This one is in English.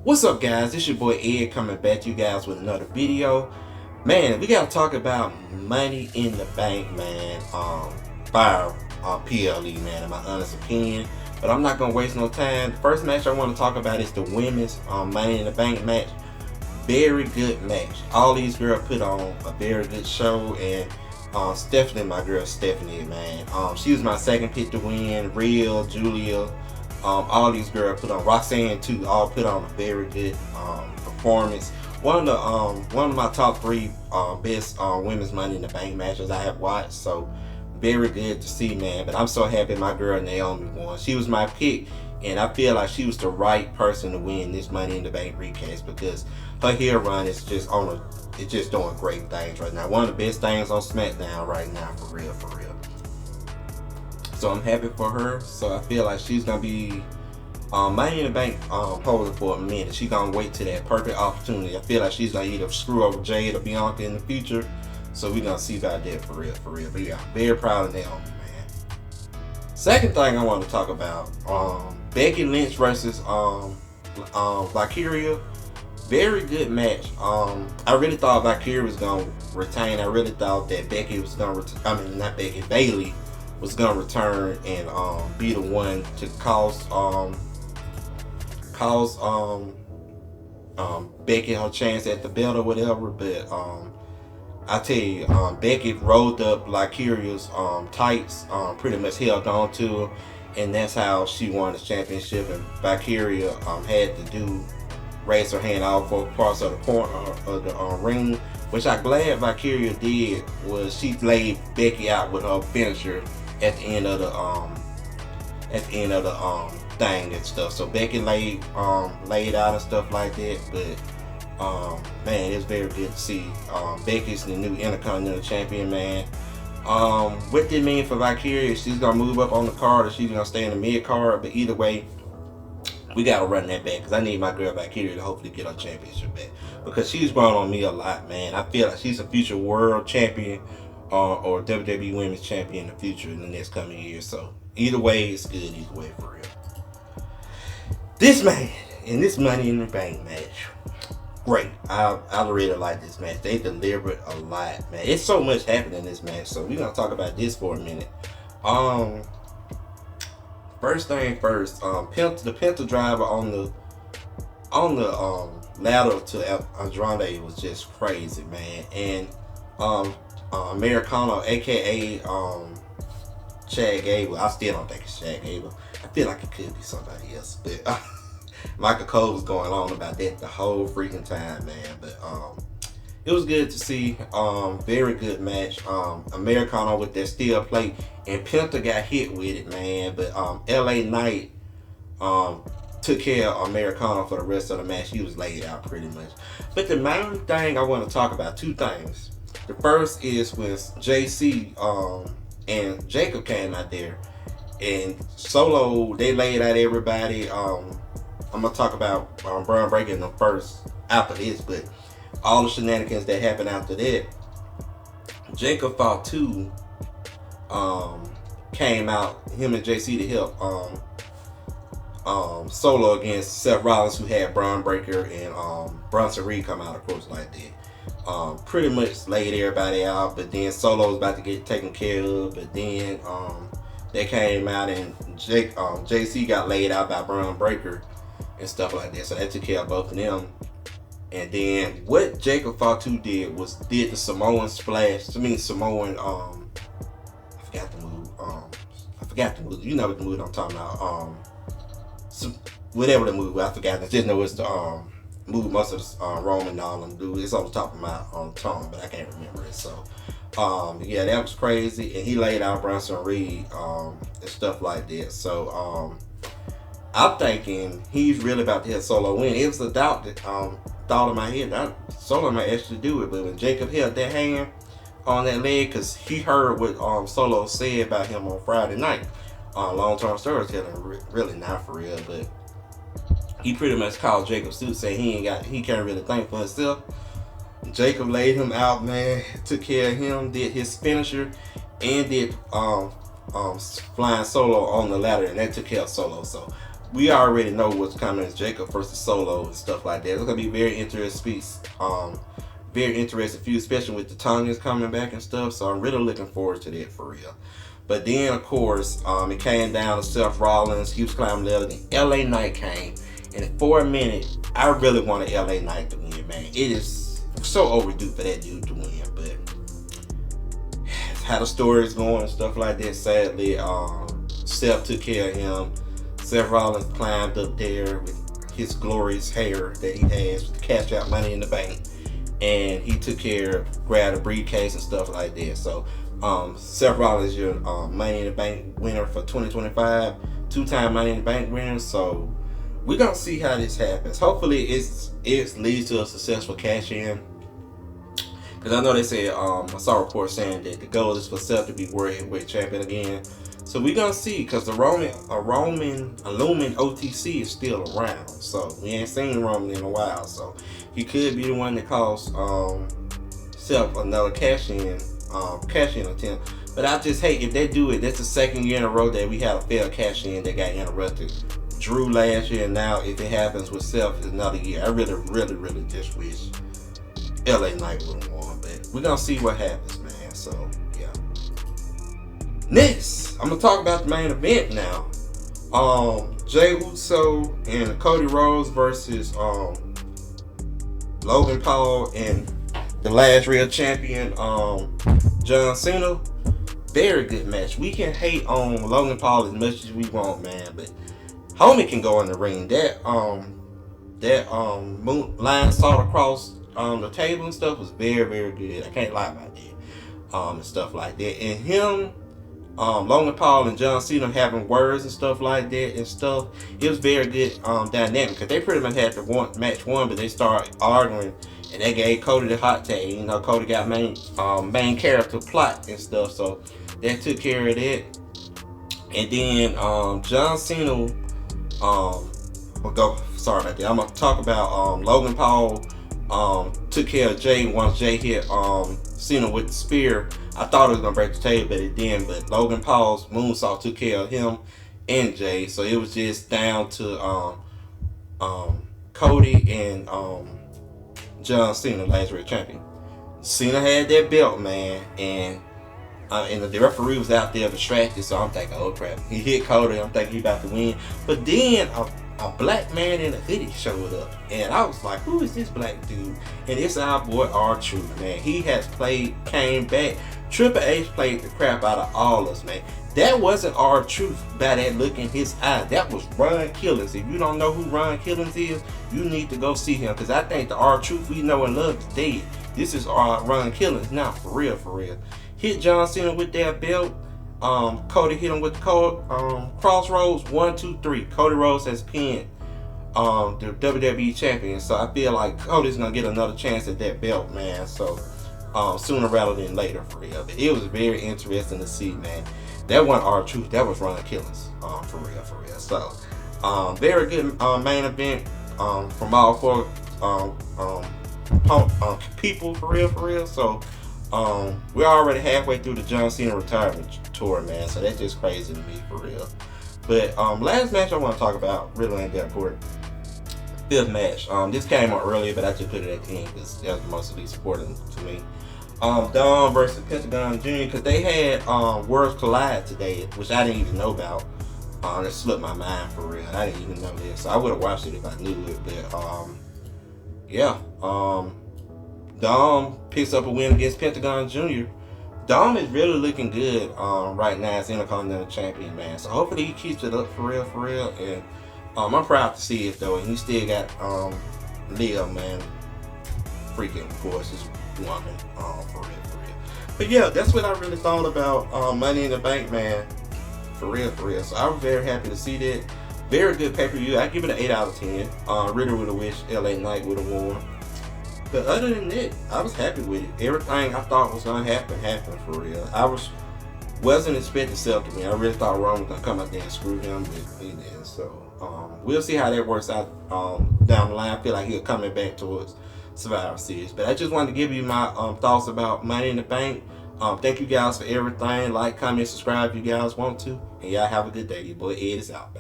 What's up, guys? This your boy Ed coming back to you guys with another video. Man, we gotta talk about Money in the Bank, man. By PLE, man, in my honest opinion. But I'm not gonna waste no time. The first match I want to talk about is the women's Money in the Bank match. Very good match. All these girls put on a very good show, and Stephanie, my girl Stephanie, man. She was my second pick to win. Real, Julia. All these girls put on, Roxanne too, all put on a very good performance. One of my top three best women's Money in the Bank matches I have watched. So very good to see, man. But I'm so happy my girl Naomi won. She was my pick, and I feel like she was the right person to win this Money in the Bank recast because her heel run is just it's just doing great things right now. One of the best things on SmackDown right now, for real, for real. So I'm happy for her. So I feel like she's gonna be Money in the Bank holder for a minute. She's gonna wait till that perfect opportunity. I feel like she's gonna either screw over Jade or Bianca in the future. So we're gonna see about that, for real, for real. But yeah, very proud of Naomi, man. Second thing I want to talk about, Becky Lynch versus Valkyria. Very good match. I really thought Valkyria was gonna retain. I really thought that Becky was gonna not Becky, Bailey was gonna return and be the one to cause Becky her chance at the belt or whatever. But I tell you, Becky rolled up Valkyria's tights, pretty much held on to her, and that's how she won the championship. And Valkyria had to raise her hand all four parts of the corner of the ring, which I'm glad Valkyria did. Was she laid Becky out with her finisher at the end of the thing and stuff. So Becky laid out and stuff like that. But man, it's very good to see. Becky's the new Intercontinental Champion, man. What did it mean for Valkyria? She's gonna move up on the card or she's gonna stay in the mid card? But either way, we gotta run that back because I need my girl Valkyria to hopefully get her championship back because she's grown on me a lot, man. I feel like she's a future world champion or WWE Women's Champion in the future in the next coming years. So either way, it's good. Either way, for real. This man in this Money in the Bank match, great. I really like this match. They delivered a lot, man. It's so much happening in this match. So we're gonna talk about this for a minute. First thing first, the Penta driver on the ladder to Andrade was just crazy, man. And Americano, aka Chad Gable, I still don't think it's Chad Gable. I feel like it could be somebody else, but Michael Cole was going on about that the whole freaking time, man. But it was good to see. Very good match. Americano with that steel plate, and Penta got hit with it, man. But LA Knight took care of Americano for the rest of the match. He was laid out pretty much. But the main thing I want to talk about, two things. The first is when JC and Jacob came out there, and Solo, they laid out everybody. I'm gonna talk about Braun breaking them first after this, but all the shenanigans that happened after that. Jacob Fatu came out, him and JC, to help Solo against Seth Rollins, who had Braun Breaker and Bronson Reed come out, of course, like that. Pretty much laid everybody out, but then Solo was about to get taken care of, but then they came out and JC got laid out by Braun Breaker and stuff like that, so that took care of both of them. And then what Jacob Fatu did the Samoan splash. Samoan I forgot the move. You know what the move I'm talking about. Whatever the move, I forgot. I just know it's the move most of the Roman and all them do. It's on the top of my tongue, but I can't remember it. So yeah, that was crazy. And he laid out Bronson Reed and stuff like that. So I'm thinking he's really about to hit Solo win. It was a doubt that thought in my head that Solo might actually do it, but when Jacob held that hand on that leg, because he heard what Solo said about him on Friday night, long-term storytelling, really not for real, but he pretty much called Jacob suit, saying he can't really think for himself. Jacob laid him out, man, took care of him, did his finisher, and did flying Solo on the ladder, and that took care of Solo. So we already know what's coming as Jacob versus Solo and stuff like that. It's gonna be very interesting very interesting feud, especially with the Tongans coming back and stuff. So I'm really looking forward to that for real. But then of course, it came down to Seth Rollins, he was climbing the ladder, and LA Knight came. And for a minute, I really wanted LA Knight to win, man. It is so overdue for that dude to win, but how the story is going and stuff like that. Sadly, Seth took care of him. Seth Rollins climbed up there with his glorious hair that he has to cash out Money in the Bank, and he took care, grabbed a briefcase and stuff like that. So Seth Rollins is your Money in the Bank winner for 2025, two-time Money in the Bank winner. So we're gonna see how this happens. Hopefully, it leads to a successful cash in. Because I know they said, I saw reports saying that the goal is for Seth to be World Heavyweight Champion again. So we're going to see, because the Roman OTC is still around. So we ain't seen Roman in a while. So he could be the one that costs Seth another cash-in attempt. But I just hate if they do it. That's the second year in a row that we had a failed cash-in that got interrupted. Drew last year, and now if it happens with Seth, it's another year. I really, really, really just wish LA Knight would have won, but we're gonna see what happens, man. So yeah. Next, I'm gonna talk about the main event now. Jey Uso and Cody Rhodes versus Logan Paul and the last real champion, John Cena. Very good match. We can hate on Logan Paul as much as we want, man, but homie can go in the ring. That line salt across the table and stuff was very, very good. I can't lie about that. And stuff like that. And him, Logan Paul and John Cena having words and stuff like that and stuff. It was very good dynamic, because they pretty much had to match one, but they started arguing and they gave Cody the hot tag. You know, Cody got main character plot and stuff, so that took care of that. And then John Cena, sorry about that. I'm gonna talk about Logan Paul took care of Jey once Jey hit Cena with the spear. I thought it was gonna break the table, but it didn't. But Logan Paul's moonsault took care of him and Jey, so it was just down to Cody and John Cena, last real champion. Cena had that belt, man, and the referee was out there distracted, so I'm thinking, oh crap, he hit Cody. I'm thinking he about to win, but then a black man in a hoodie showed up, and I was like, who is this black dude? And it's our boy R-Truth, man. He has came back. Triple H played the crap out of all us, man. That wasn't R-Truth by that look in his eye. That was Ron Killings. If you don't know who Ron Killings is, you need to go see him, because I think the R-Truth we know and love is dead. This is Ron Killings now, for real, for real. Hit John Cena with that belt. Cody hit him with the Crossroads. 1, 2, 3. Cody Rhodes has pinned the WWE champion. So I feel like Cody's gonna get another chance at that belt, man. So sooner rather than later, for real. But it was very interesting to see, man. That wasn't R-Truth. That was Ron Killings, for real, for real. So very good main event from all four people, for real, for real. So we're already halfway through the John Cena retirement tour, man. So that's just crazy to me, for real. But last match I want to talk about, really ain't that important. Fifth match. This came out earlier, but I just put it at the end because that was the most least important to me. Dom versus Pentagon Jr., because they had Worlds Collide today, which I didn't even know about. That slipped my mind, for real. I didn't even know this. So I would have watched it if I knew it. But yeah. Dom picks up a win against Pentagon Jr. Dom is really looking good right now as Intercontinental Champion, man. So hopefully he keeps it up, for real, for real. And I'm proud to see it, though. And he still got Leah, man. Freaking, of course, his woman, for real, for real. But yeah, that's what I really thought about Money in the Bank, man. For real, for real. So I was very happy to see that. Very good pay-per-view. I give it an 8 out of 10. Really would have wished LA Knight would have won. But other than that, I was happy with it. Everything I thought was gonna happen happened, for real. I wasn't expecting Seth to win. I really thought Roman was gonna come out there and screw him, but he didn't. So we'll see how that works out down the line. I feel like he'll coming back towards Survivor Series. But I just wanted to give you my thoughts about Money in the Bank. Thank you guys for everything. Like, comment, subscribe if you guys want to. And y'all have a good day. Your boy Ed is out.